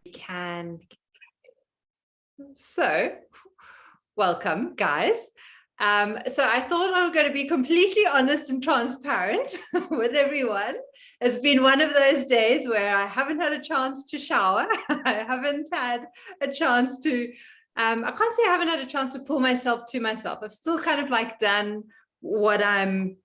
can. So, welcome, guys. So I thought I was going to be completely honest and transparent with everyone. It's been one of those days where I haven't had a chance to shower. I haven't had a chance to, I can't say I haven't had a chance to pull myself to myself. I've still kind of like done what I'm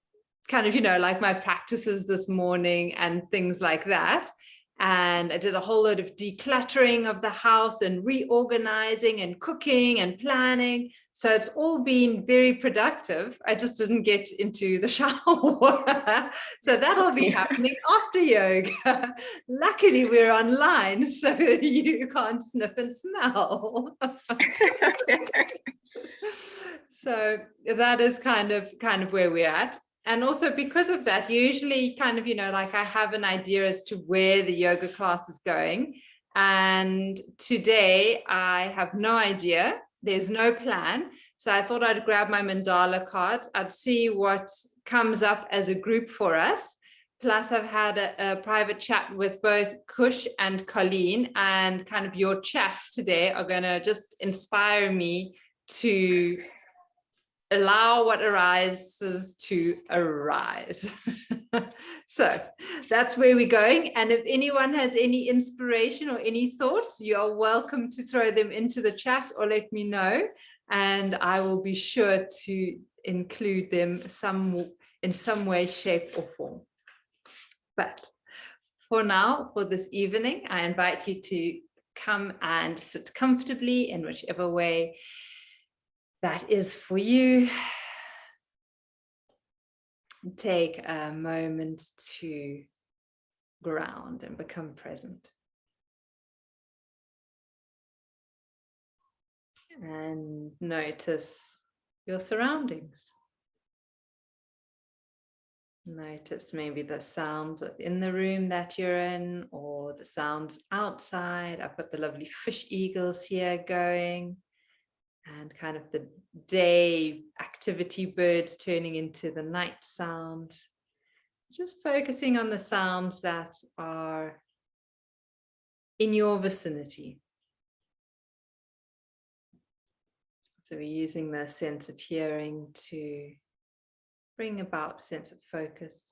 kind of, like my practices this morning and things like that. And I did a whole load of decluttering of the house and reorganizing and cooking and planning. So it's all been very productive. I just didn't get into the shower. So that'll be happening after yoga. Luckily, we're online, so you can't sniff and smell. So that is kind of where we're at. And also because of that, usually kind of, like I have an idea as to where the yoga class is going. And today I have no idea. There's no plan. So I thought I'd grab my mandala cards. I'd see what comes up as a group for us. Plus I've had a private chat with both Kush and Colleen, and kind of your chats today are going to just inspire me to allow what arises to arise. So that's where we're going. And if anyone has any inspiration or any thoughts, you're welcome to throw them into the chat or let me know. And I will be sure to include them in some way, shape, or form. But for now, for this evening, I invite you to come and sit comfortably in whichever way that is for you. Take a moment to ground and become present. And notice your surroundings. Notice maybe the sounds within the room that you're in, or the sounds outside. I've got the lovely fish eagles here going, and kind of the day activity birds turning into the night sounds. Just focusing on the sounds that are in your vicinity. So we're using the sense of hearing to bring about a sense of focus.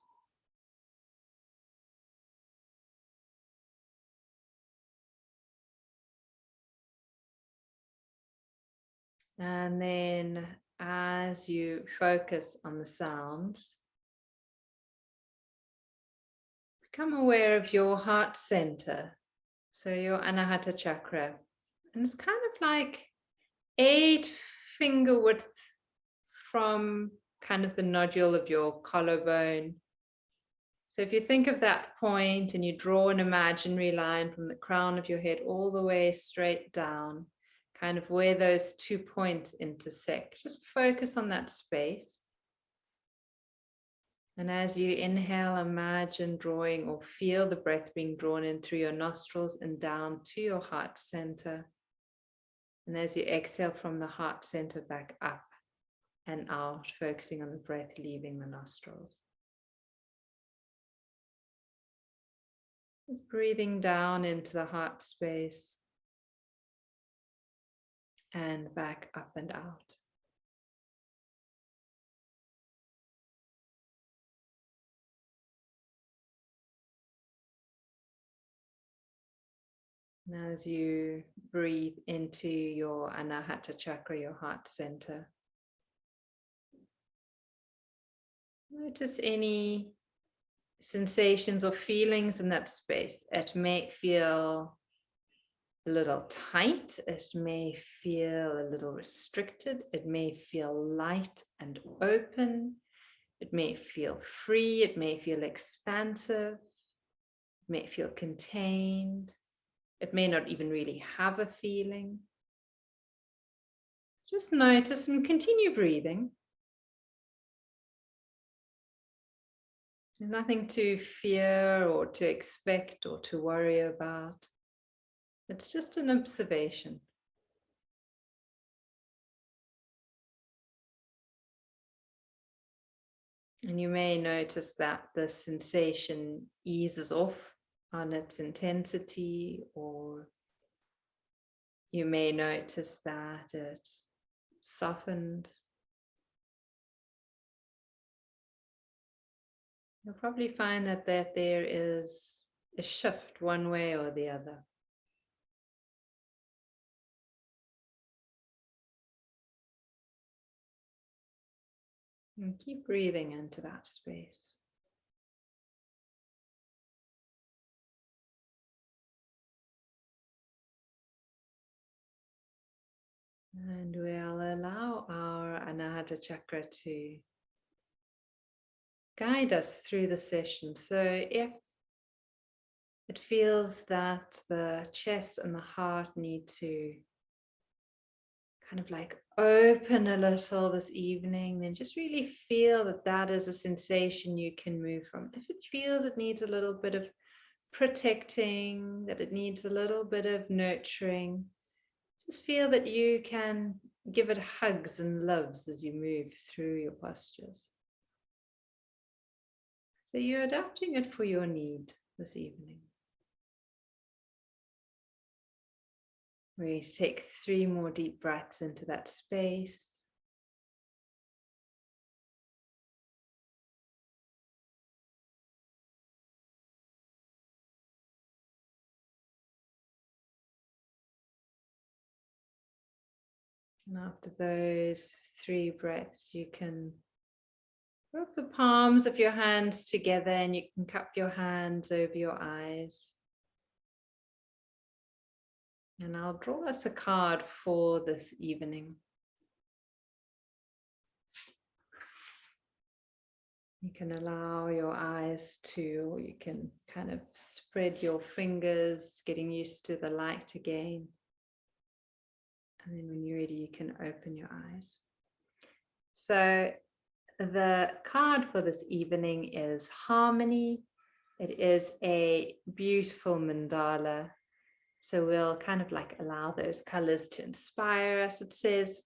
And then as you focus on the sounds, become aware of your heart center. So your Anahata Chakra. And it's kind of like 8 finger width from kind of the nodule of your collarbone. So if you think of that point and you draw an imaginary line from the crown of your head all the way straight down, kind of where those 2 points intersect, just focus on that space. And as you inhale, imagine drawing or feel the breath being drawn in through your nostrils and down to your heart center. And as you exhale from the heart center back up and out, focusing on the breath leaving the nostrils. Breathing down into the heart space and back up and out. Now as you breathe into your Anahata Chakra, your heart center, notice any sensations or feelings in that space. It may feel a little tight, it may feel a little restricted, it may feel light and open, it may feel free, it may feel expansive, it may feel contained, it may not even really have a feeling. Just notice and continue breathing. There's nothing to fear or to expect or to worry about. It's just an observation. And you may notice that the sensation eases off on its intensity, or you may notice that it softened. You'll probably find that there is a shift one way or the other. And keep breathing into that space. And we'll allow our Anahata Chakra to guide us through the session. So if it feels that the chest and the heart need to kind of like open a little this evening, then just really feel that that is a sensation you can move from. If it feels it needs a little bit of protecting, that it needs a little bit of nurturing, just feel that you can give it hugs and loves as you move through your postures. So you're adapting it for your need this evening. We take 3 more deep breaths into that space. And after those 3 breaths, you can rub the palms of your hands together and you can cup your hands over your eyes. And I'll draw us a card for this evening. You can allow your eyes to, or you can kind of spread your fingers, getting used to the light again. And then when you're ready, you can open your eyes. So the card for this evening is Harmony. It is a beautiful mandala. So we'll kind of like allow those colors to inspire us. It says,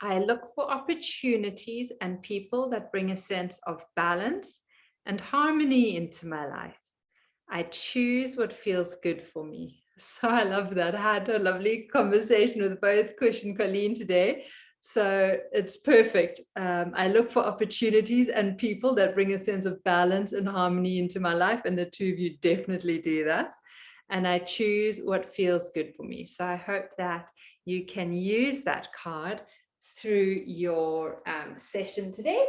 I look for opportunities and people that bring a sense of balance and harmony into my life. I choose what feels good for me. So I love that. I had a lovely conversation with both Kush and Colleen today. So it's perfect. I look for opportunities and people that bring a sense of balance and harmony into my life. And the two of you definitely do that. And I choose what feels good for me. So I hope that you can use that card through your session today.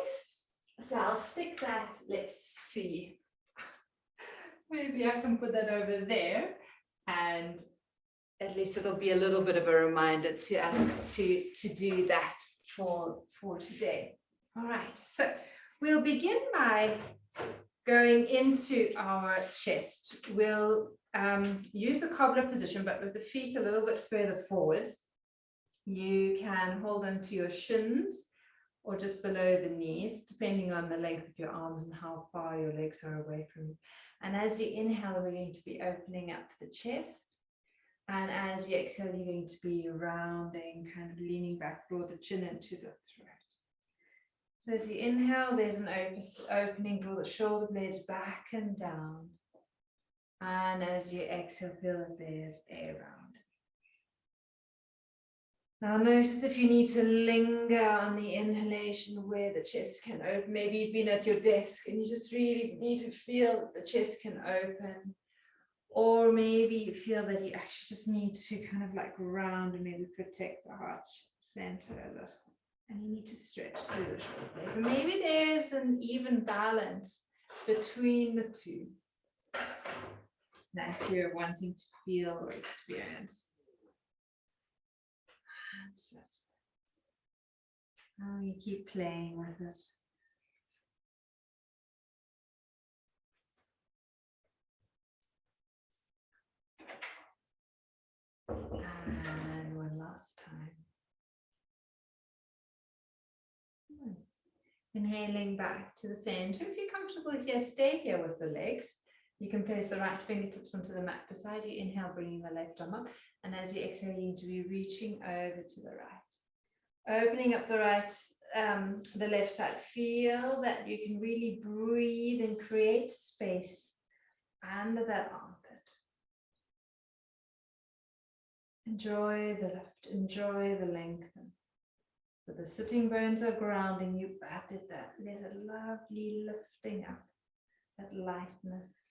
So I'll stick that, let's see. Maybe I can put that over there, and at least it'll be a little bit of a reminder to us to do that for today. All right, so we'll begin by going into our chest. We'll use the cobbler position, but with the feet a little bit further forward. You can hold onto your shins or just below the knees, depending on the length of your arms and how far your legs are away from you. And as you inhale, we're going to be opening up the chest. And as you exhale, you're going to be rounding, kind of leaning back, draw the chin into the throat. So as you inhale, there's an opening, draw the shoulder blades back and down. And as you exhale, feel that there's air round. Now notice if you need to linger on the inhalation where the chest can open. Maybe you've been at your desk and you just really need to feel that the chest can open. Or maybe you feel that you actually just need to kind of like round and maybe protect the heart center a little. And you need to stretch through the shoulder blades. And maybe there is an even balance between the two that you're wanting to feel or experience. That's it. Now you keep playing with it. And one last time. Nice. Inhaling back to the center. If you're comfortable here, stay here with the legs. You can place the right fingertips onto the mat beside you. Inhale, bringing the left arm up. And as you exhale, you need to be reaching over to the right. Opening up the right, the left side. Feel that you can really breathe and create space under that armpit. Enjoy the lift, enjoy the lengthen. So the sitting bones are grounding you, but there's a lovely lifting up, that lightness.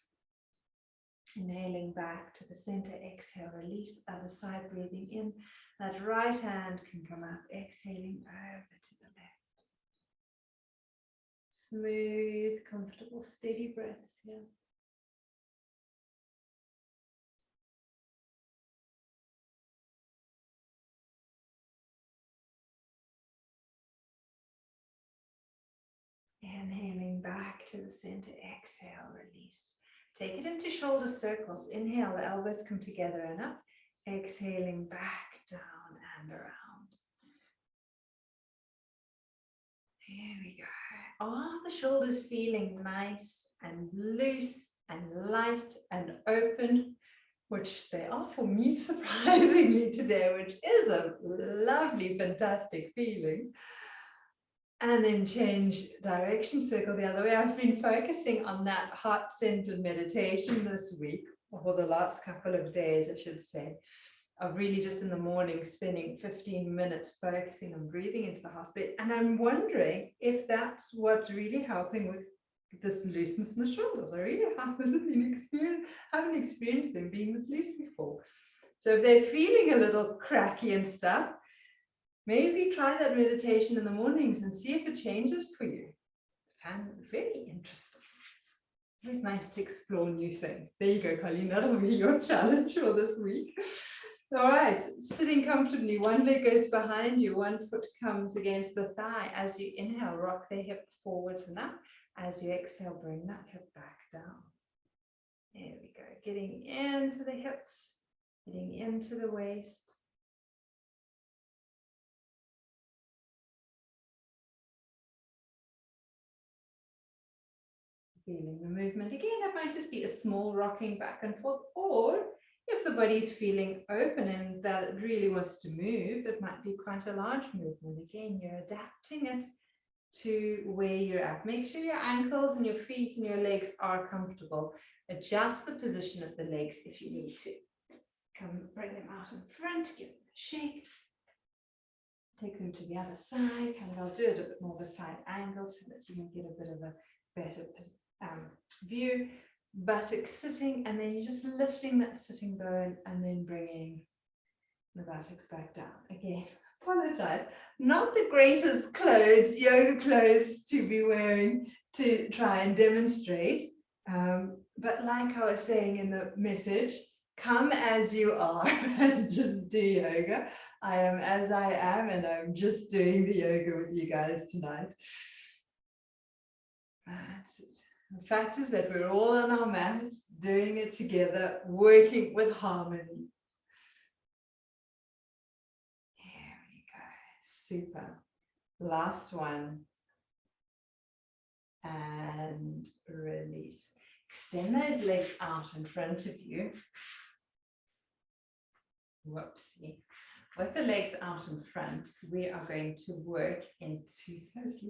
Inhaling back to the center, exhale, release, other side, breathing in. That right hand can come up, exhaling over to the left. Smooth, comfortable, steady breaths here. Inhaling back to the center, exhale, release. Take it into shoulder circles. Inhale, the elbows come together and up. Exhaling back, down and around. Here we go. Are the shoulders feeling nice and loose and light and open? Which they are for me surprisingly today, which is a lovely, fantastic feeling. And then change direction, circle the other way. I've been focusing on that heart-centered meditation this week, or the last couple of days, I should say, of really just in the morning spending 15 minutes focusing on breathing into the heartbeat. And I'm wondering if that's what's really helping with this looseness in the shoulders. I really haven't experienced them being this loose before. So if they're feeling a little cracky and stuff, maybe try that meditation in the mornings and see if it changes for you. Very interesting. It's nice to explore new things. There you go, Colleen. That'll be your challenge for this week. All right, sitting comfortably. One leg goes behind you. One foot comes against the thigh. As you inhale, rock the hip forwards and up. As you exhale, bring that hip back down. There we go. Getting into the hips, getting into the waist. Feeling the movement. Again, it might just be a small rocking back and forth, or if the body's feeling open and that it really wants to move, it might be quite a large movement. Again, you're adapting it to where you're at. Make sure your ankles and your feet and your legs are comfortable. Adjust the position of the legs if you need to. Come, bring them out in front, give them a shake. Take them to the other side, and I'll do it a bit more of a side angle so that you can get a bit of a better view. Buttocks sitting, and then you're just lifting that sitting bone and then bringing the buttocks back down. Again, apologize. Not the greatest clothes, yoga clothes to be wearing to try and demonstrate. But like I was saying in the message, come as you are and just do yoga. I am as I am, and I'm just doing the yoga with you guys tonight. That's it. The fact is that we're all on our mats, doing it together, working with harmony. Here we go. Super. Last one. And release. Extend those legs out in front of you. Whoopsie. With the legs out in front, we are going to work into those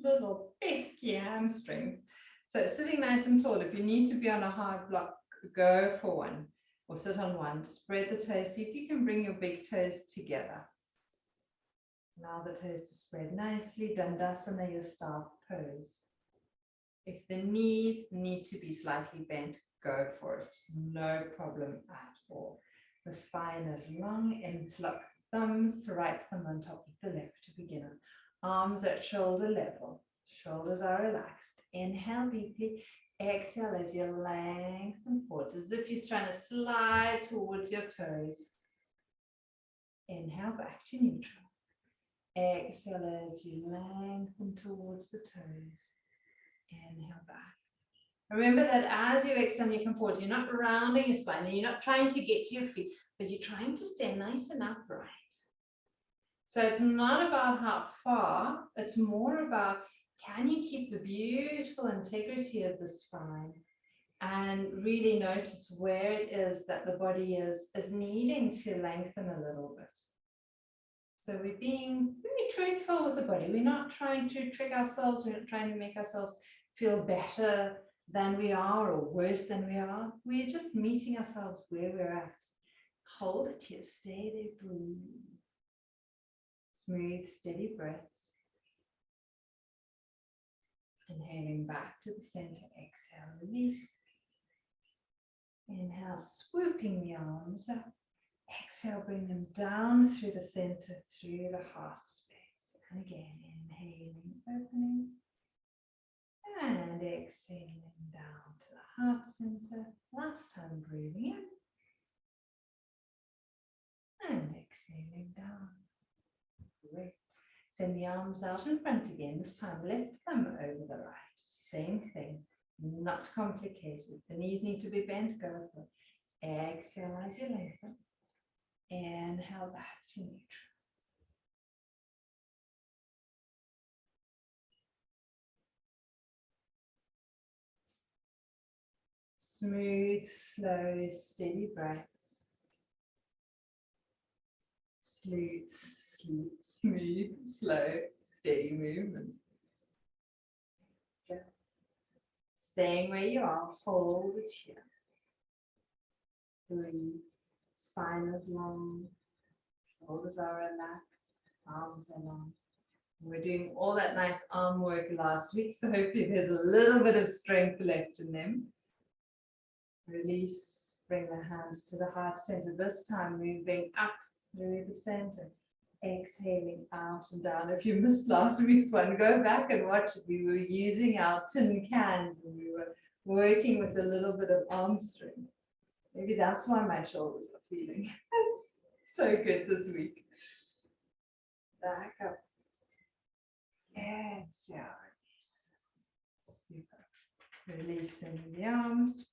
little pesky hamstrings. So sitting nice and tall. If you need to be on a hard block, go for one, or sit on one. Spread the toes. See if you can bring your big toes together. Allow the toes to spread nicely. Dandasana, your staff pose. If the knees need to be slightly bent, go for it. No problem at all. The spine is long. Interlock thumbs, right thumb on top of the left to begin on. Arms at shoulder level. Shoulders are relaxed. Inhale deeply. Exhale as you lengthen forward, as if you're trying to slide towards your toes. Inhale back to neutral. Exhale as you lengthen towards the toes. Inhale back. Remember that as you exhale, you come forward. You're not rounding your spine, and you're not trying to get to your feet, but you're trying to stay nice and upright. So it's not about how far, it's more about, can you keep the beautiful integrity of the spine and really notice where it is that the body is needing to lengthen a little bit. So we're being very truthful with the body. We're not trying to trick ourselves. We're not trying to make ourselves feel better than we are or worse than we are. We're just meeting ourselves where we're at. Hold it here, stay there, breathe. Smooth, steady breaths. Inhaling back to the center, exhale, release. Inhale, swooping the arms up. Exhale, bring them down through the center, through the heart space. And again, inhaling, opening. And exhaling down to the heart center. Last time, breathing in. And exhaling down. Great. Send the arms out in front again. This time, left thumb over the right. Same thing. Not complicated. The knees need to be bent. Go for it. Exhale as you lengthen. Inhale back to neutral. Smooth, slow, steady breaths. Smooth, slow, steady movements. Good. Staying where you are, hold it here. Breathe. Spine is long, shoulders are relaxed, arms are long. We're doing all that nice arm work last week, so hopefully there's a little bit of strength left in them. Release, bring the hands to the heart center, this time moving up through the center. Exhaling out and down. If you missed last week's one, go back and watch it. We were using our tin cans and we were working with a little bit of arm strength. Maybe that's why my shoulders are feeling so good this week. Back up. Exhale, release. Super. Releasing the arms.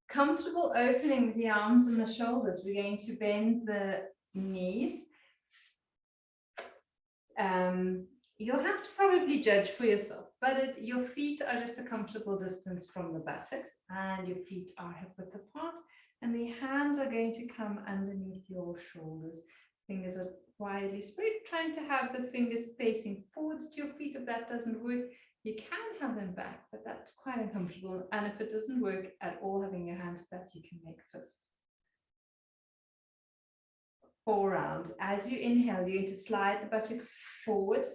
Comfortable opening with the arms and the shoulders. We're going to bend the knees. You'll have to probably judge for yourself, but your feet are just a comfortable distance from the buttocks and your feet are hip width apart and the hands are going to come underneath your shoulders. Fingers are widely spread, trying to have the fingers facing forwards to your feet. If that doesn't work, you can have them back, but that's quite uncomfortable. And if it doesn't work at all, having your hands flat, you can make fists. 4 rounds. As you inhale, you're going to slide the buttocks forward,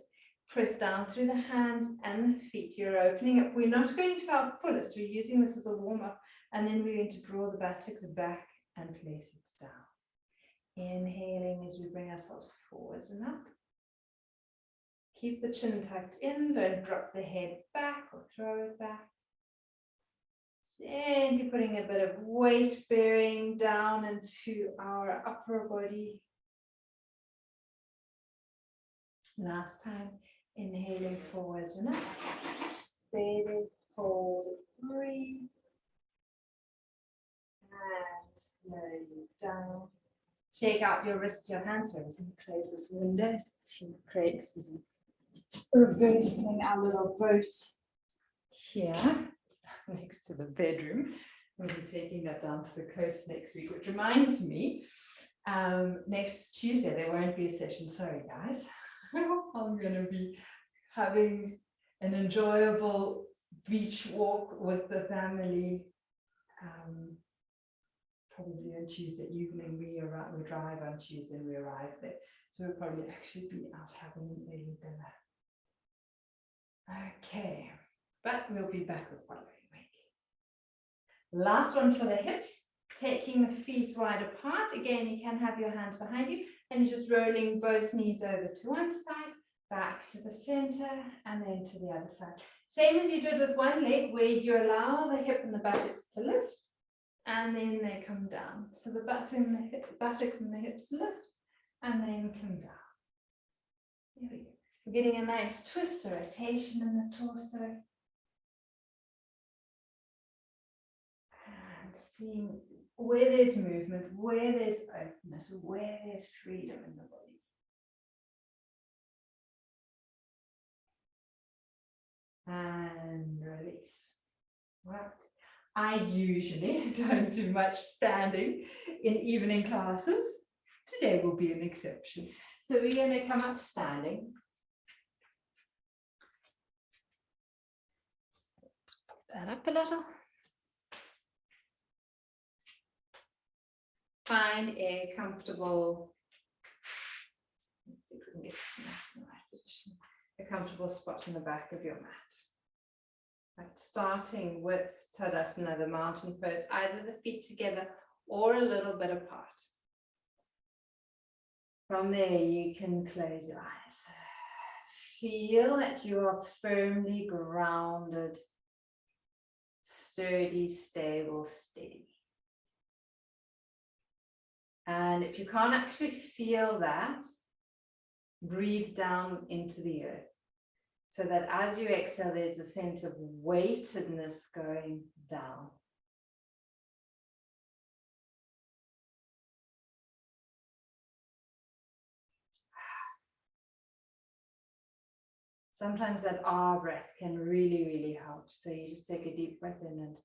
press down through the hands and the feet. You're opening up. We're not going to our fullest. We're using this as a warm-up, and then we're going to draw the buttocks back and place it down. Inhaling as we bring ourselves forwards and up. Keep the chin tucked in. Don't drop the head back or throw it back. Gently putting a bit of weight bearing down into our upper body. Last time, inhaling forwards and up. Steady, hold, breathe. And slowly down. Shake out your wrist, your hands. We're going to close this window. Reversing our little boat here next to the bedroom. We'll be taking that down to the coast next week, which reminds me, next Tuesday there won't be a session. Sorry guys. I'm going to be having an enjoyable beach walk with the family. Probably on Tuesday evening. We drive on Tuesday and we arrive there. So we'll probably actually be out having an early dinner. Okay, but we'll be back the following week. Last one for the hips, taking the feet wide apart. Again, you can have your hands behind you and you're just rolling both knees over to one side, back to the center, and then to the other side. Same as you did with one leg, where you allow the hip and the buttocks to lift, and then they come down. So the buttocks and the hips lift, and then come down. There we go. We're getting a nice twist or rotation in the torso. And seeing where there's movement, where there's openness, where there's freedom in the body. And release. Right. I usually don't do much standing in evening classes. Today will be an exception. So we're going to come up standing. Let's put that up a little. Find a comfortable, let's see if we can get this mat in the right position, a comfortable spot in the back of your mat. Right, starting with Tadasana, the mountain pose, either the feet together or a little bit apart. From there, you can close your eyes. Feel that you are firmly grounded, sturdy, stable, steady. And if you can't actually feel that, breathe down into the earth. So that as you exhale, there's a sense of weightedness going down. Sometimes that R breath can really, really help. So you just take a deep breath in and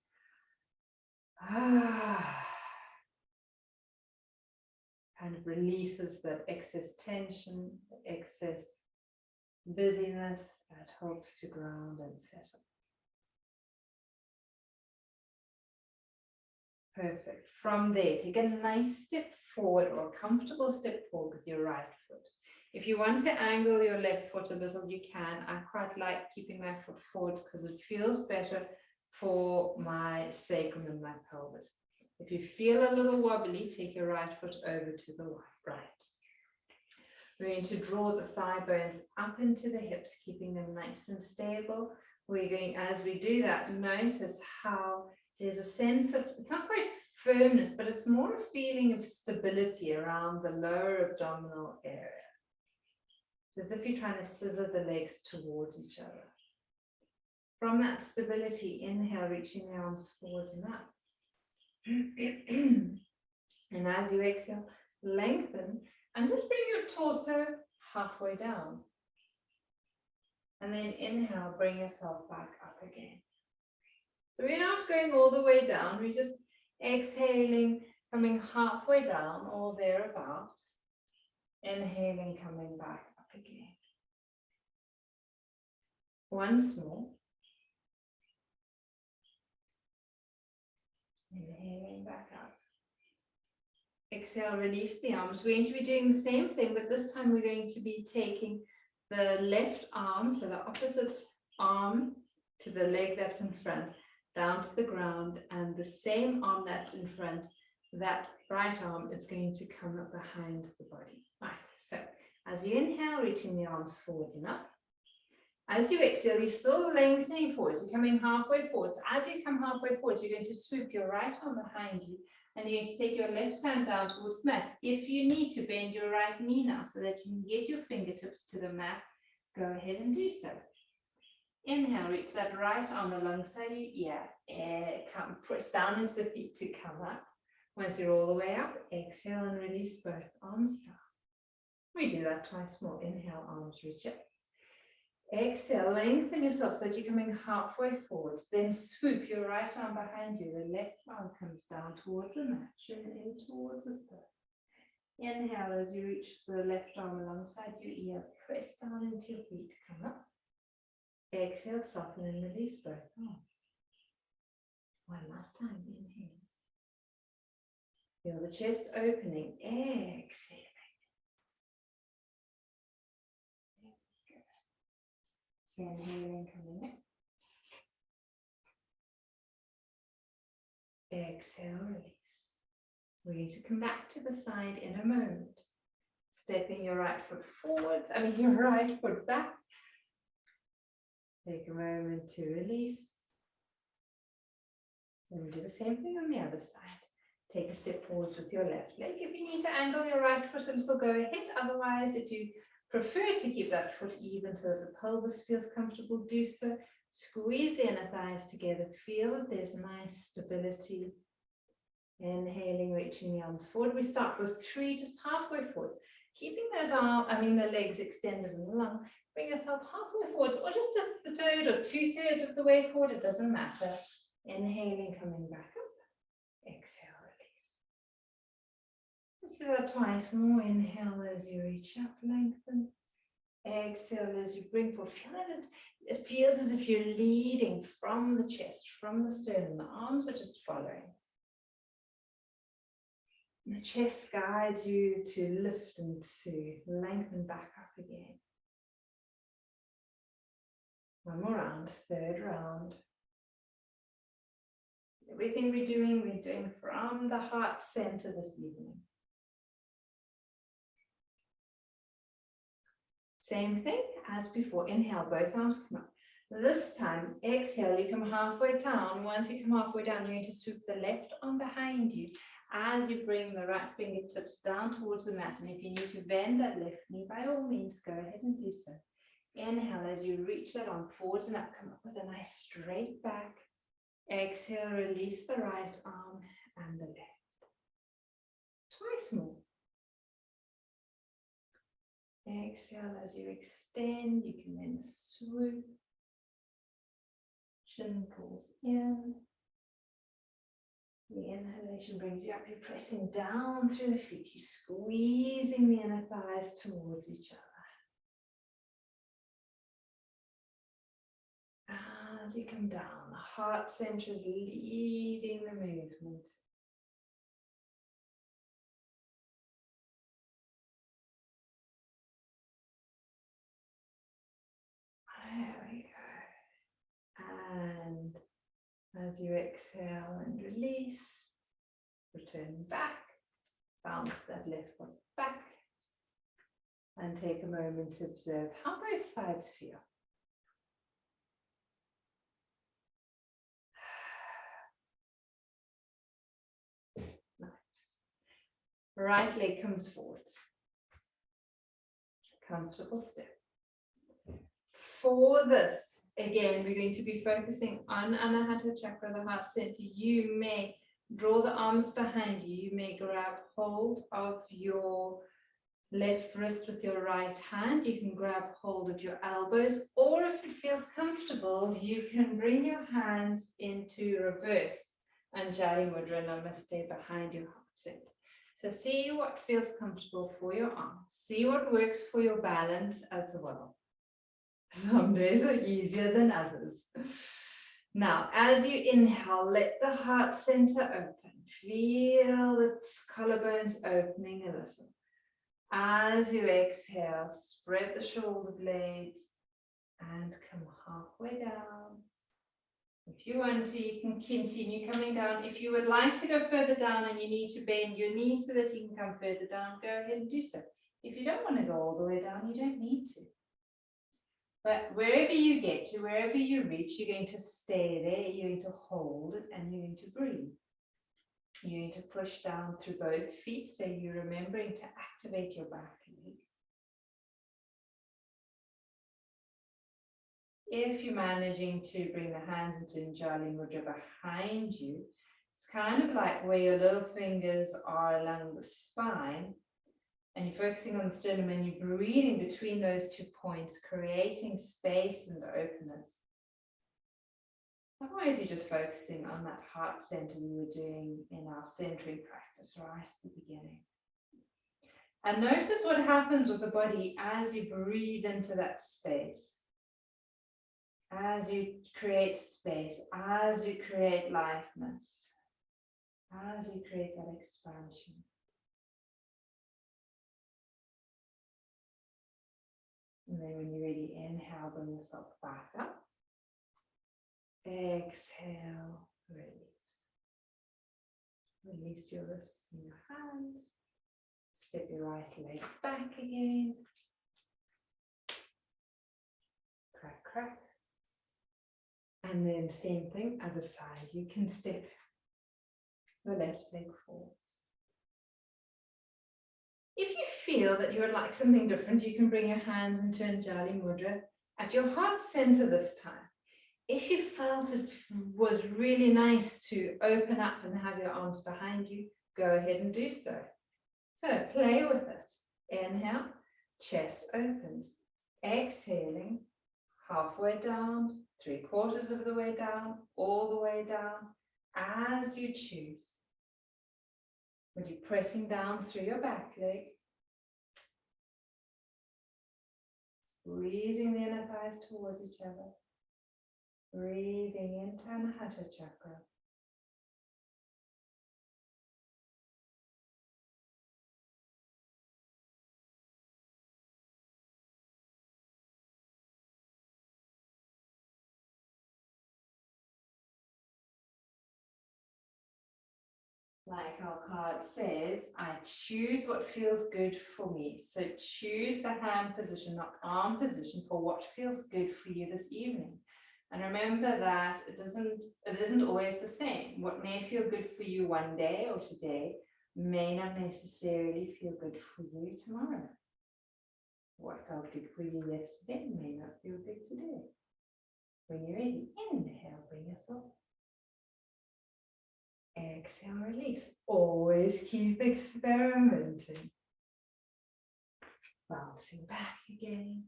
kind of releases that excess tension, excess busyness that helps to ground and settle. Perfect. From there, take a nice step forward or a comfortable step forward with your right foot. If you want to angle your left foot a little, you can. I quite like keeping my foot forward because it feels better for my sacrum and my pelvis. If you feel a little wobbly, take your right foot over to the right. We're going to draw the thigh bones up into the hips, keeping them nice and stable. We're going, as we do that, notice how there's a sense of, it's not quite firmness, but it's more a feeling of stability around the lower abdominal area. As if you're trying to scissor the legs towards each other. From that stability, inhale, reaching the arms forwards and up. And as you exhale, lengthen and just bring your torso halfway down. And then inhale, bring yourself back up again. So we're not going all the way down, we're just exhaling, coming halfway down or thereabout. Inhaling, coming back up again. Once more. Inhaling back up. Exhale, release the arms. We're going to be doing the same thing, but this time we're going to be taking the left arm, so the opposite arm to the leg that's in front, down to the ground, and the same arm that's in front, that right arm is going to come up behind the body. Right, so as you inhale, reaching the arms forwards and up. As you exhale, you're still lengthening forwards. You're coming halfway forwards. As you come halfway forwards, you're going to swoop your right arm behind you, and you're going to take your left hand down towards the mat. If you need to, bend your right knee now so that you can get your fingertips to the mat. Go ahead and do so. Inhale, reach that right arm alongside your ear. Come, press down into the feet to come up. Once you're all the way up, exhale and release both arms down. We do that twice more. Inhale, arms reach up. Exhale, lengthen yourself so that you're coming halfway forwards. Then swoop your right arm behind you. The left arm comes down towards the mat, in towards the foot. Inhale as you reach the left arm alongside your ear. Press down into your feet, come up. Exhale, soften and release both arms. One last time, inhale. Feel the chest opening. Exhale. Inhaling, coming in. Exhale, release. We're going to come back to the side in a moment. Stepping your right foot forwards, your right foot back. Take a moment to release. Then we do the same thing on the other side. Take a step forwards with your left leg. If you need to angle your right foot a little, go ahead. Otherwise, if you prefer to keep that foot even so that the pelvis feels comfortable, do so. Squeeze the inner thighs together. Feel that there's nice stability. Inhaling, reaching the arms forward. We start with 3, just halfway forward. Keeping those the legs extended and long. Bring yourself halfway forward, or just a third or 2/3 of the way forward. It doesn't matter. Inhaling, coming back up. Exhale, release. Let's do that twice more. Inhale as you reach up, lengthen. Exhale as you bring forward. Feel that it feels as if you're leading from the chest, from the sternum. The arms are just following. The chest guides you to lift and to lengthen back up again. One more round, third round. Everything we're doing from the heart center this evening. Same thing as before. Inhale, both arms come up. This time, exhale, you come halfway down. Once you come halfway down, you're going to swoop the left arm behind you as you bring the right fingertips down towards the mat. And if you need to bend that left knee, by all means, go ahead and do so. Inhale as you reach that arm forwards and up, come up with a nice straight back. Exhale, release the right arm and the left. Twice more. Exhale as you extend, you can then swoop. Chin pulls in. The inhalation brings you up, you're pressing down through the feet, you're squeezing the inner thighs towards each other. As you come down, the heart center is leading the movement. There we go. And as you exhale and release, return back, bounce that left foot back, and take a moment to observe how both sides feel. Nice. Right leg comes forward. Comfortable step. For this, again, we're going to be focusing on Anahata Chakra, the heart center. You may draw the arms behind you. You may grab hold of your left wrist with your right hand. You can grab hold of your elbows, or if it feels comfortable, you can bring your hands into reverse Anjali Mudra Namaste behind your heart center. So see what feels comfortable for your arms. See what works for your balance as well. Some days are easier than others. Now, as you inhale, let the heart center open. Feel the collarbones opening a little. As you exhale, spread the shoulder blades and come halfway down. If you want to, you can continue coming down. If you would like to go further down and you need to bend your knees so that you can come further down, go ahead and do so. If you don't want to go all the way down, you don't need to. But wherever you get to, wherever you reach, you're going to stay there, you're going to hold it, and you're going to breathe. You're going to push down through both feet, so you're remembering to activate your back leg. If you're managing to bring the hands into Anjali Mudra behind you, it's kind of like where your little fingers are along the spine, and you're focusing on the sternum and you're breathing between those 2 points, creating space and openness. Otherwise, you're just focusing on that heart center we were doing in our centering practice right at the beginning. And notice what happens with the body as you breathe into that space. As you create space, as you create lightness, as you create that expansion. And then when you're ready, inhale, bring yourself back up. Exhale, release. Release your wrists and your hands. Step your right leg back again. Crack, crack. And then same thing, other side. You can step the left leg forward. If you feel that you would like something different, you can bring your hands into Anjali Mudra at your heart center this time. If you felt it was really nice to open up and have your arms behind you, go ahead and do so. So play with it. Inhale, chest opens. Exhaling, halfway down, 3/4 of the way down, all the way down, as you choose. When you're pressing down through your back leg, squeezing the inner thighs towards each other, breathing into Anahata Chakra, like our card says, I choose what feels good for me. So choose the hand position, not arm position, for what feels good for you this evening. And remember that it isn't always the same. What may feel good for you one day or today may not necessarily feel good for you tomorrow. What felt good for you yesterday may not feel good today. When you're ready, inhale, bring yourself. Exhale, release. Always keep experimenting. Bouncing back again.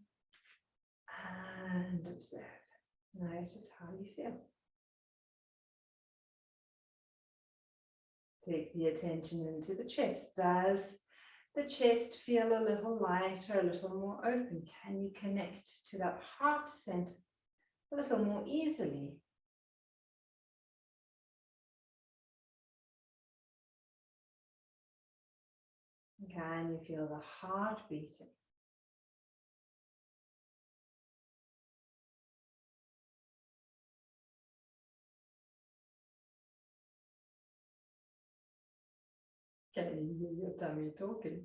And observe. Notice how you feel. Take the attention into the chest. Does the chest feel a little lighter, a little more open? Can you connect to that heart center a little more easily? Can you feel the heart beating? Can you hear your tummy talking?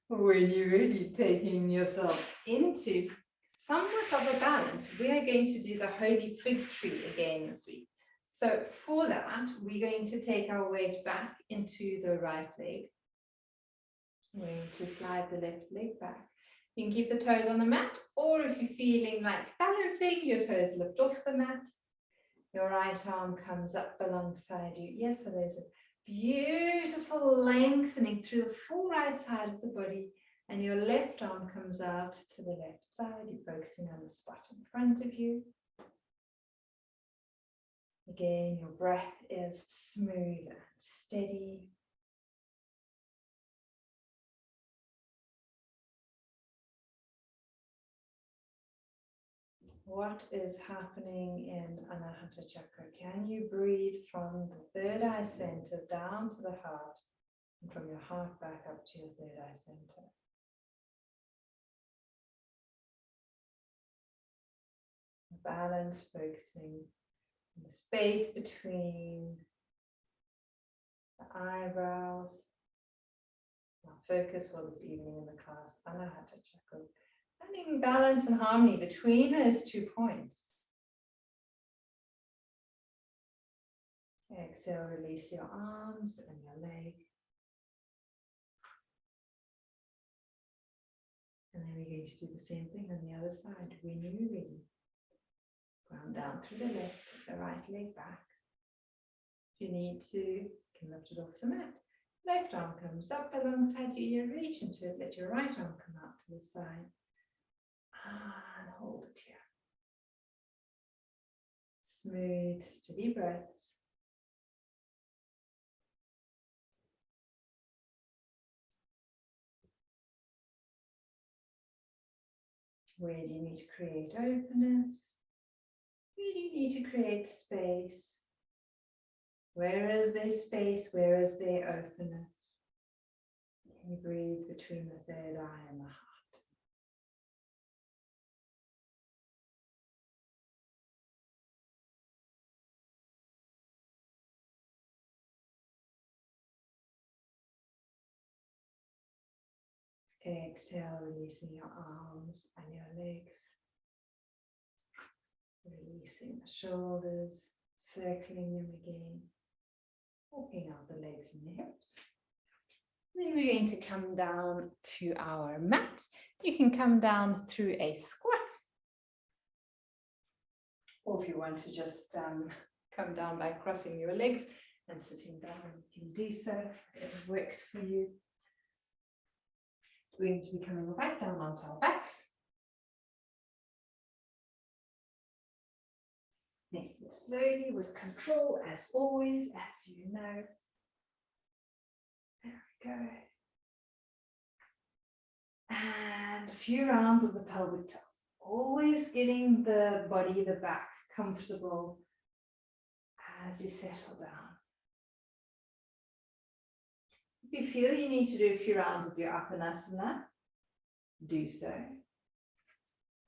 When you're ready, taking yourself into somewhat of a balance, we are going to do the holy fig tree again this week. So for that, we're going to take our weight back into the right leg. We're going to slide the left leg back. You can keep the toes on the mat, or if you're feeling like balancing, your toes lift off the mat. Your right arm comes up alongside you. Yes, so there's a beautiful lengthening through the full right side of the body, and your left arm comes out to the left side. You're focusing on the spot in front of you. Again, your breath is smooth and steady. What is happening in Anahata Chakra? Can you breathe from the third eye center down to the heart, and from your heart back up to your third eye center? Balance, focusing on the space between the eyebrows. Our focus for this evening in the class, Anahata Chakra. Finding balance and harmony between those 2 points. Exhale, release your arms and your leg. And then we're going to do the same thing on the other side. When you're ready, ground down through the left, the right leg back. If you need to, you can lift it off the mat. Left arm comes up alongside you. You reach into it, let your right arm come out to the side. And hold it here. Smooth, steady breaths. Where do you need to create openness? Where do you need to create space? Where is there space? Where is there openness? Can you breathe between the third eye and the heart? Exhale, releasing your arms and your legs. Releasing the shoulders, circling them again. Walking out the legs and the hips. Then we're going to come down to our mat. You can come down through a squat. Or if you want to just come down by crossing your legs and sitting down, you can do so. Whatever works for you. We're going to be coming right down onto our backs. Nice and slowly with control, as always, as you know. There we go. And a few rounds of the pelvic tilt. Always getting the body, the back, comfortable as you settle down. If you feel you need to do a few rounds of your Apanasana, do so.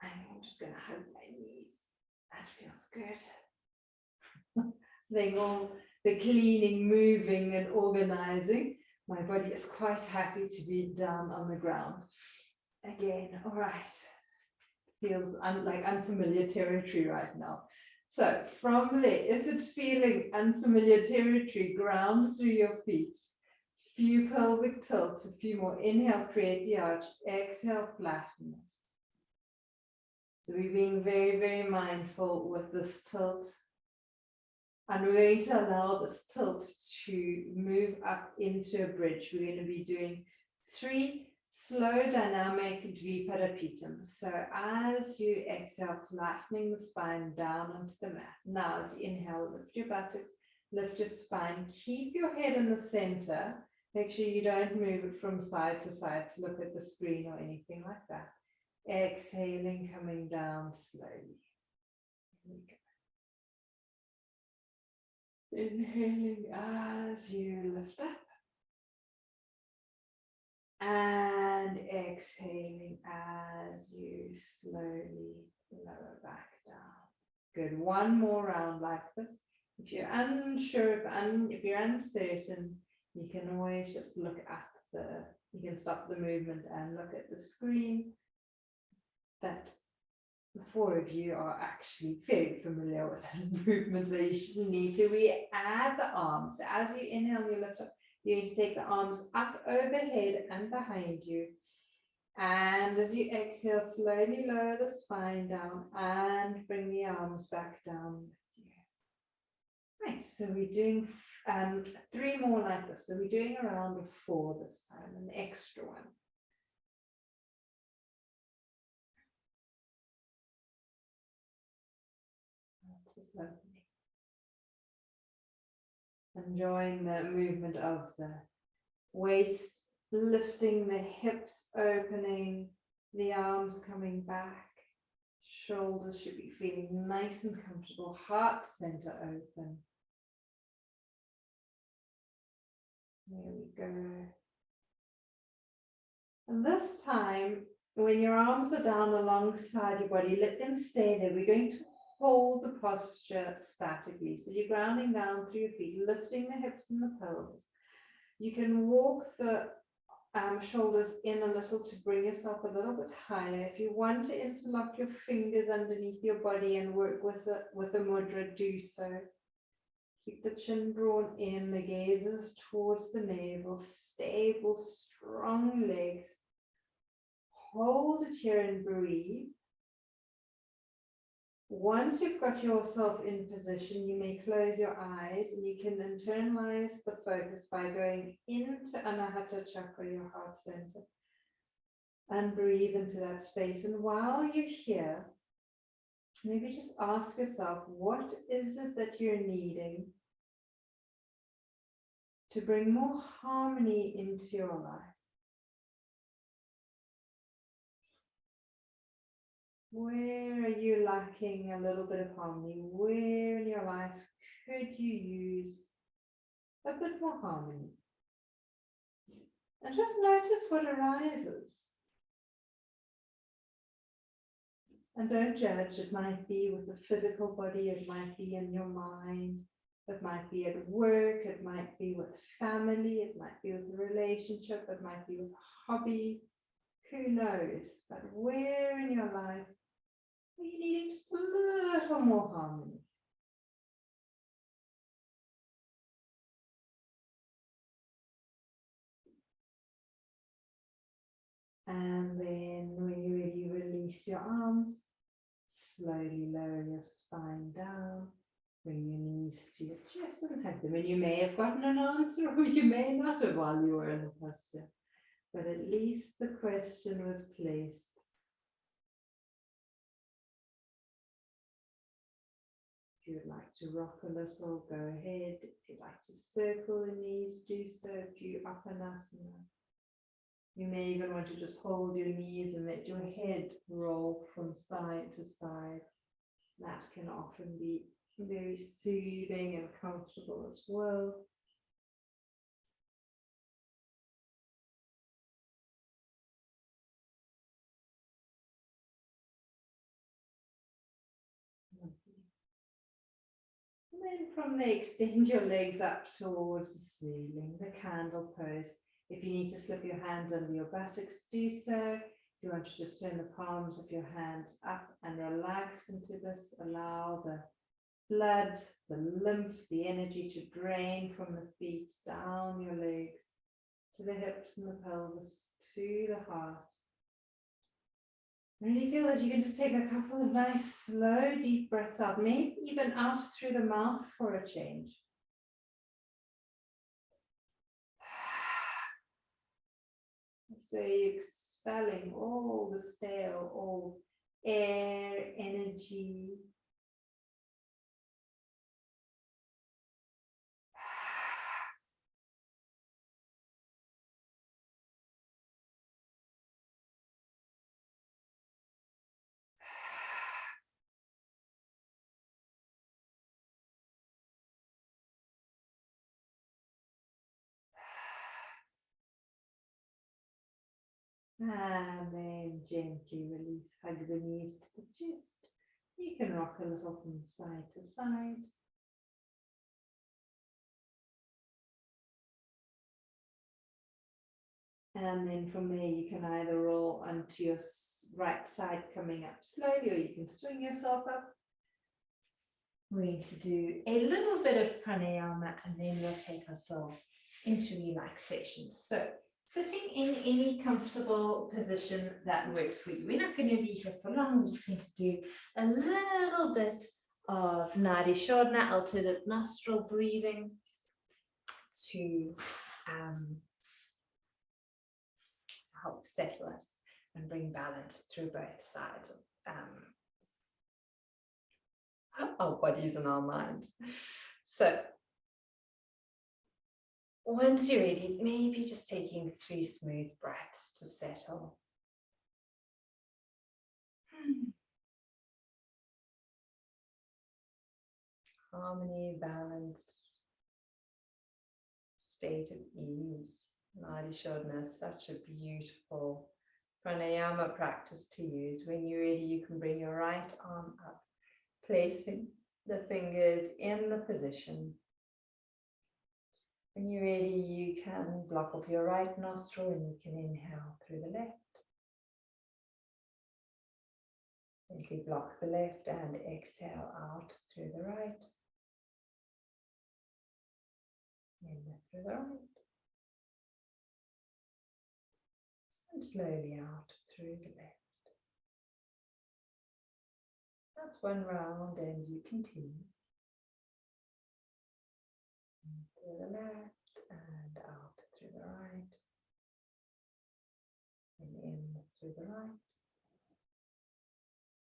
I'm just going to hug my knees. That feels good. Leg all the cleaning, moving and organizing. My body is quite happy to be down on the ground. Again, all right. Feels like unfamiliar territory right now. So from there, if it's feeling unfamiliar territory, ground through your feet. Few pelvic tilts, a few more. Inhale, create the arch. Exhale, flatten it. So we're being very, very mindful with this tilt. And we're going to allow this tilt to move up into a bridge. We're going to be doing 3 slow dynamic Dvipadapitam. So as you exhale, flattening the spine down onto the mat. Now as you inhale, lift your buttocks, lift your spine, keep your head in the center. Make sure you don't move it from side to side to look at the screen or anything like that. Exhaling, coming down slowly. Here we go. Inhaling as you lift up. And exhaling as you slowly lower back down. Good. One more round like this. If you're unsure, if you're uncertain, you can always just look at you can stop the movement and look at the screen. But the 4 of you are actually very familiar with the movements, so you shouldn't need to. We add the arms. So as you inhale, you lift up. You're going to take the arms up overhead and behind you. And as you exhale, slowly lower the spine down and bring the arms back down with you. Right, so we're doing 3 more like this. So we're doing a round of 4 this time, an extra one. This is lovely. Enjoying the movement of the waist, lifting the hips, opening, the arms coming back. Shoulders should be feeling nice and comfortable, heart center open. There we go. And this time, when your arms are down alongside your body, let them stay there. We're going to hold the posture statically. So you're grounding down through your feet, lifting the hips and the pelvis. You can walk the shoulders in a little to bring yourself a little bit higher. If you want to interlock your fingers underneath your body and work with a mudra, do so. Keep the chin drawn in, the gaze is towards the navel, stable, strong legs. Hold it here and breathe. Once you've got yourself in position, you may close your eyes and you can internalize the focus by going into Anahata Chakra, your heart center, and breathe into that space. And while you're here, maybe just ask yourself, what is it that you're needing to bring more harmony into your life? Where are you lacking a little bit of harmony? Where in your life could you use a bit more harmony? And just notice what arises. And don't judge. It might be with the physical body, it might be in your mind, it might be at work, it might be with family, it might be with a relationship, it might be with a hobby. Who knows? But where in your life are you needing just a little more harmony? And then when you're ready, release your arms. Slowly lower your spine down. Bring your knees to your chest and hug them. And you may have gotten an answer or you may not have while you were in the posture. But at least the question was placed. If you would like to rock a little, go ahead. If you'd like to circle the knees, do so. If you Apanasana. You may even want to just hold your knees and let your head roll from side to side. That can often be very soothing and comfortable as well. And then from there, extend your legs up towards the ceiling, the candle pose. If you need to slip your hands under your buttocks, do so. If you want to just turn the palms of your hands up and relax into this, allow the blood, the lymph, the energy to drain from the feet, down your legs, to the hips and the pelvis, to the heart. Really feel that you can just take a couple of nice, slow, deep breaths out, maybe even out through the mouth for a change. So you're expelling all the stale, all air, energy. And then gently release, hug the knees to the chest. You can rock a little from side to side. And then from there, you can either roll onto your right side coming up slowly, or you can swing yourself up. We're going to do a little bit of pranayama, and then we'll take ourselves into relaxation. So sitting in any comfortable position that works for you. We're not going to be here for long. We're just going to do a little bit of Nadi Shodhana, alternate nostril breathing, to help settle us and bring balance through both sides of our bodies and our minds. So once you're ready, maybe just taking 3 smooth breaths to settle. Harmony, balance, state of ease. Nadi Shodhana is such a beautiful pranayama practice to use. When you're ready, you can bring your right arm up, placing the fingers in the position. When you're ready, you can block off your right nostril and you can inhale through the left. Gently block the left and exhale out through the right. In through the right. And slowly out through the left. That's one round and you continue. Through the left and out through the right. And in through the right.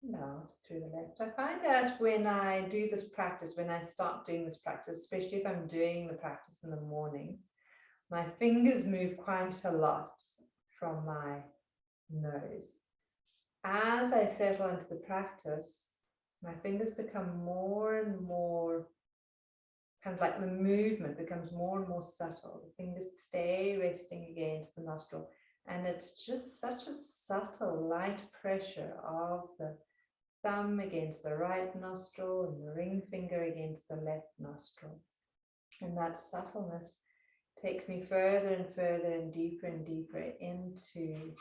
And out through the left. I find that when I do this practice, when I start doing this practice, especially if I'm doing the practice in the mornings, my fingers move quite a lot from my nose. As I settle into the practice, my fingers become more and more, kind of like the movement becomes more and more subtle. The fingers stay resting against the nostril. And it's just such a subtle, light pressure of the thumb against the right nostril and the ring finger against the left nostril. And that subtleness takes me further and further and deeper into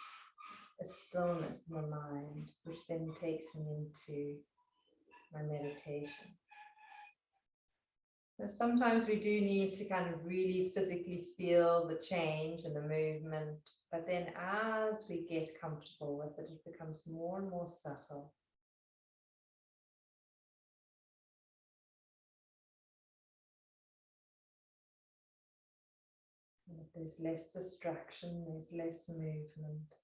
a stillness in the mind, which then takes me into my meditation. Now, sometimes we do need to kind of really physically feel the change and the movement, but then as we get comfortable with it, it becomes more and more subtle. And if there's less distraction, there's less movement.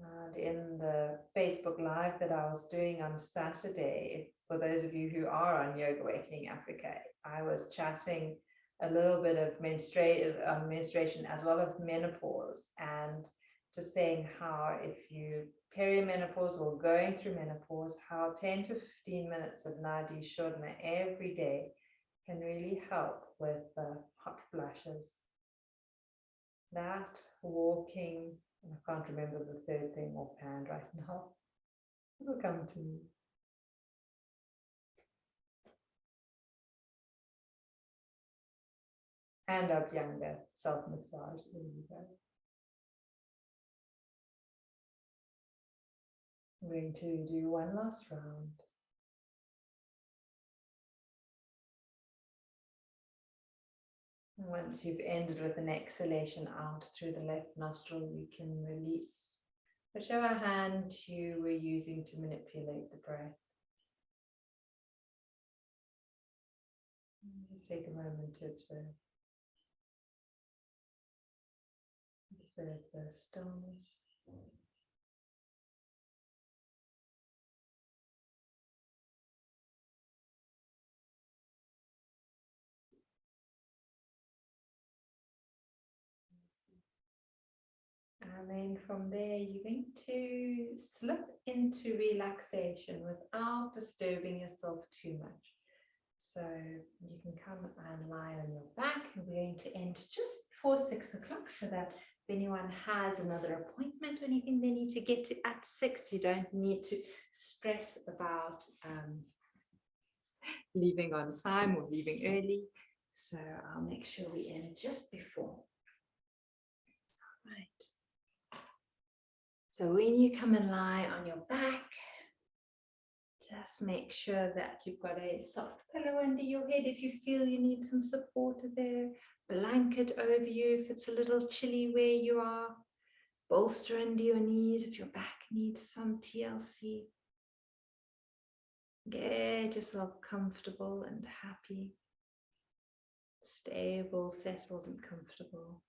And in the Facebook Live that I was doing on Saturday, for those of you who are on Yoga Awakening Africa, I was chatting a little bit of menstruation as well as menopause, and just saying how if you perimenopause or going through menopause, how 10 to 15 minutes of Nadi Shodhana every day can really help with the hot flashes. That, walking, and I can't remember the third thing offhand right now. It will come to me. Hand up younger, self-massage. There you go. I'm going to do one last round. And once you've ended with an exhalation out through the left nostril, you can release whichever hand you were using to manipulate the breath. Just take a moment to observe. Observe the stillness. And then from there, you're going to slip into relaxation without disturbing yourself too much. So you can come and lie on your back, and we're going to end just before 6 o'clock so that if anyone has another appointment or anything they need to get to at 6, you don't need to stress about leaving on time or leaving early. So I'll make sure we end just before. All right. So when you come and lie on your back, just make sure that you've got a soft pillow under your head if you feel you need some support there. Blanket over you if it's a little chilly where you are. Bolster under your knees if your back needs some TLC. Get yourself comfortable and happy. Stable, settled and comfortable.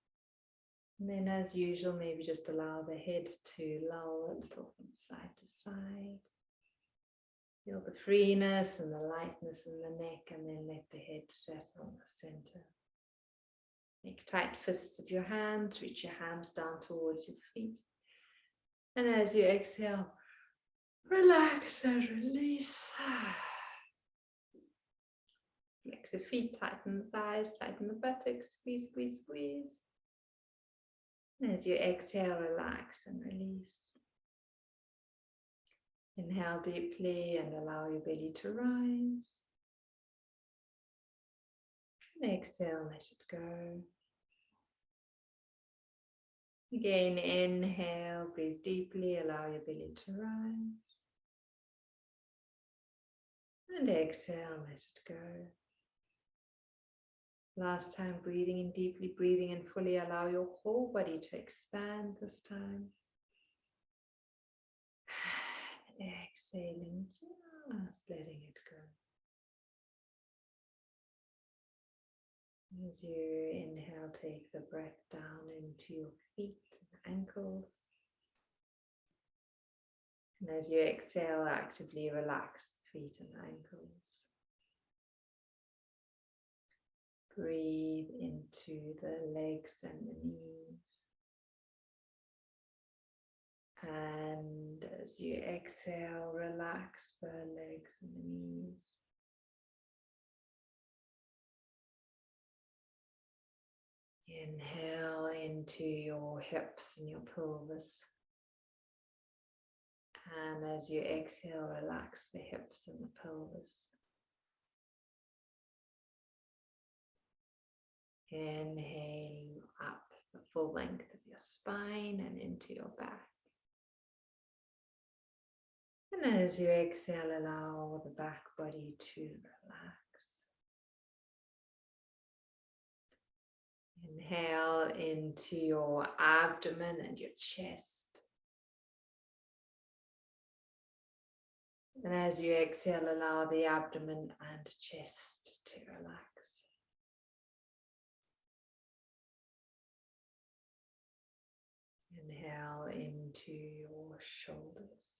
And then as usual, maybe just allow the head to lull a little from side to side. Feel the freeness and the lightness in the neck, and then let the head settle in the center. Make tight fists of your hands, reach your hands down towards your feet. And as you exhale, relax and release. Flex the feet, tighten the thighs, tighten the buttocks, squeeze, squeeze, squeeze. And as you exhale, relax and release. Inhale deeply and allow your belly to rise. And exhale, let it go. Again, inhale, breathe deeply, allow your belly to rise. And exhale, let it go. Last time, breathing in deeply, breathing in fully, allow your whole body to expand this time. Exhaling, just letting it go. As you inhale, take the breath down into your feet and ankles. And as you exhale, actively relax the feet and ankles. Breathe into the legs and the knees. And as you exhale, relax the legs and the knees. Inhale into your hips and your pelvis. And as you exhale, relax the hips and the pelvis. Inhaling up the full length of your spine and into your back. And as you exhale, allow the back body to relax. Inhale into your abdomen and your chest. And as you exhale, allow the abdomen and chest to relax. Inhale into your shoulders.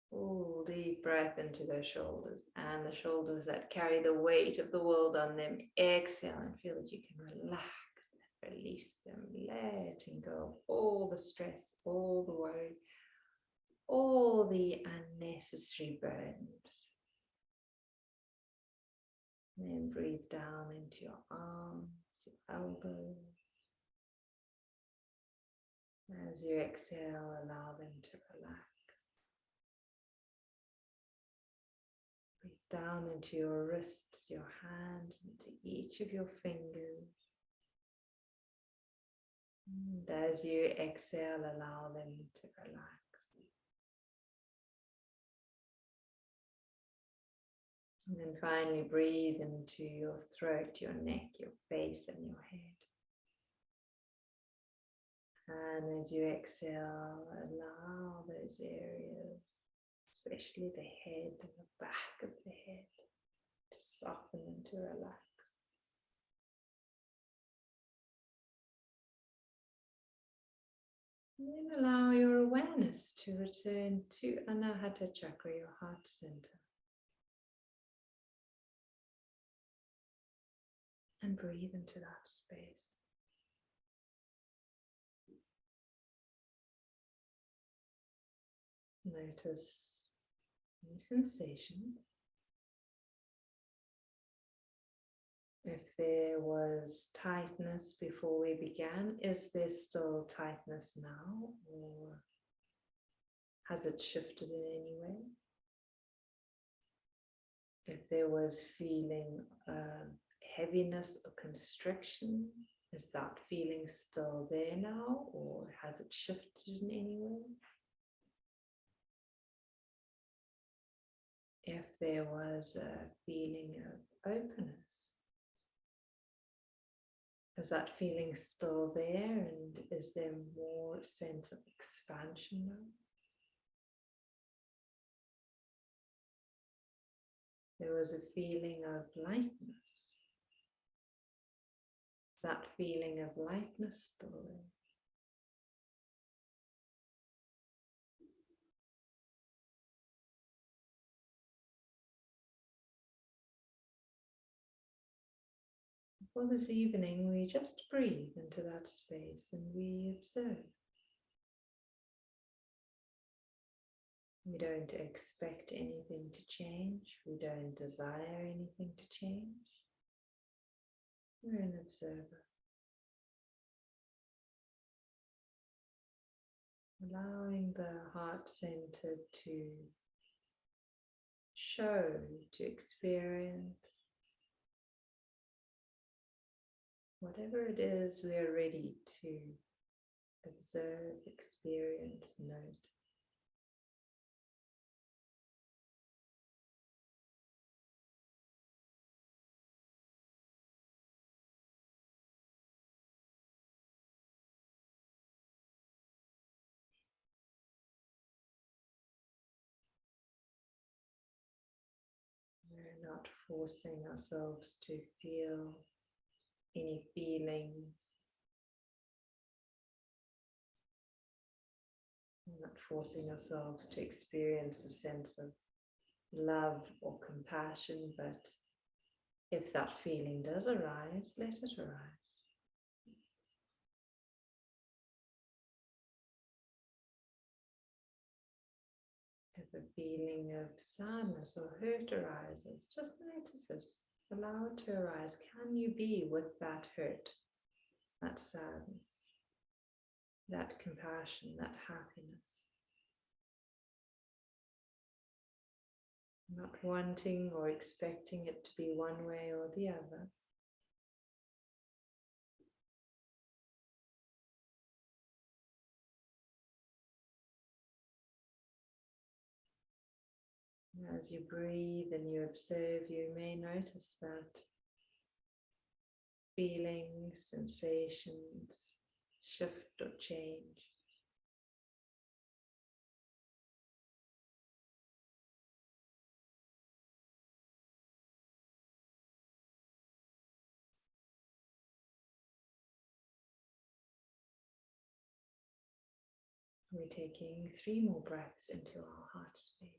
Full deep breath into those shoulders, and the shoulders that carry the weight of the world on them. Exhale and feel that you can relax and release them, letting go of all the stress, all the worry, all the unnecessary burdens. And then breathe down into your arms, your elbows. As you exhale, allow them to relax. Breathe down into your wrists, your hands, into each of your fingers. And as you exhale, allow them to relax. And then finally breathe into your throat, your neck, your face, and your head. And as you exhale, allow those areas, especially the head and the back of the head, to soften and to relax. And then allow your awareness to return to Anahata Chakra, your heart center. And breathe into that space. Notice any sensations. If there was tightness before we began, is there still tightness now, or has it shifted in any way? If there was feeling heaviness or constriction, is that feeling still there now, or has it shifted in any way? If there was a feeling of openness, is that feeling still there, and is there more sense of expansion now? There was a feeling of lightness. Is that feeling of lightness still there? For this evening, we just breathe into that space and we observe. We don't expect anything to change. We don't desire anything to change. We're an observer. Allowing the heart center to show, to experience whatever it is we are ready to observe, experience, note. We're not forcing ourselves to feel any feelings. We're not forcing ourselves to experience a sense of love or compassion, but if that feeling does arise, let it arise. If a feeling of sadness or hurt arises, just notice it. Allow it to arise. Can you be with that hurt, that sadness, that compassion, that happiness? Not wanting or expecting it to be one way or the other. As you breathe and you observe, you may notice that feelings, sensations shift or change. We're taking 3 more breaths into our heart space.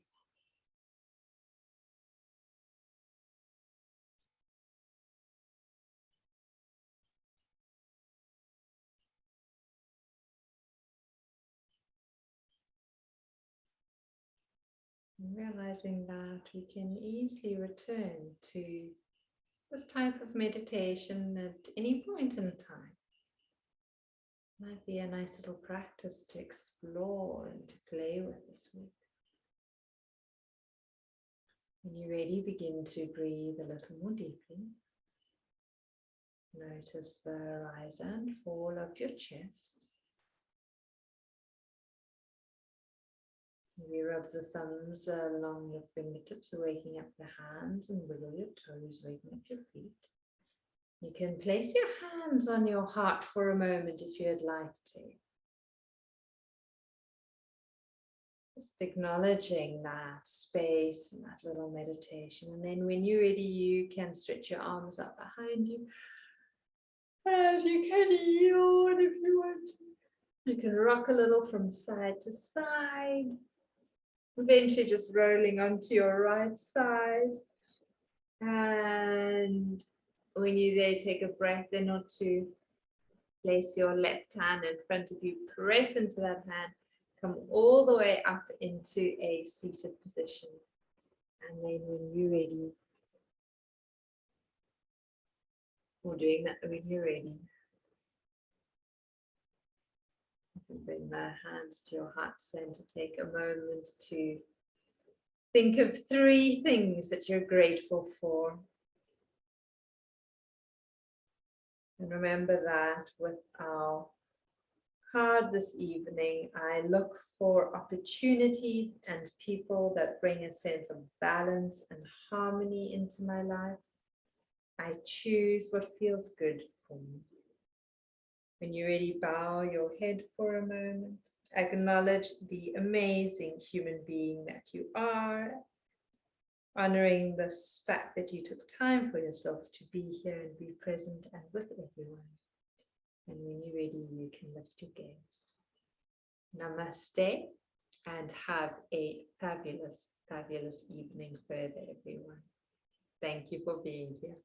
And realizing that we can easily return to this type of meditation at any point in time. Might be a nice little practice to explore and to play with this week. When you're ready, begin to breathe a little more deeply. Notice the rise and fall of your chest. Maybe rub the thumbs along your fingertips, waking up the hands, and wiggle your toes, waking up your feet. You can place your hands on your heart for a moment if you'd like to. Just acknowledging that space and that little meditation. And then when you're ready, you can stretch your arms up behind you. And you can yawn if you want to. You can rock a little from side to side. Eventually just rolling onto your right side. And when you're there, take a breath in or two. Place your left hand in front of you. Press into that hand. Come all the way up into a seated position. And then when you're ready, or doing that when you're ready, you can bring the hands to your heart center. Take a moment to think of 3 things that you're grateful for. And remember that with our card this evening, I look for opportunities and people that bring a sense of balance and harmony into my life. I choose what feels good for me. When you're ready, bow your head for a moment. Acknowledge the amazing human being that you are, honoring the fact that you took time for yourself to be here and be present and with everyone. And when you're ready, you can lift your gaze. Namaste, and have a fabulous, fabulous evening further, everyone. Thank you for being here.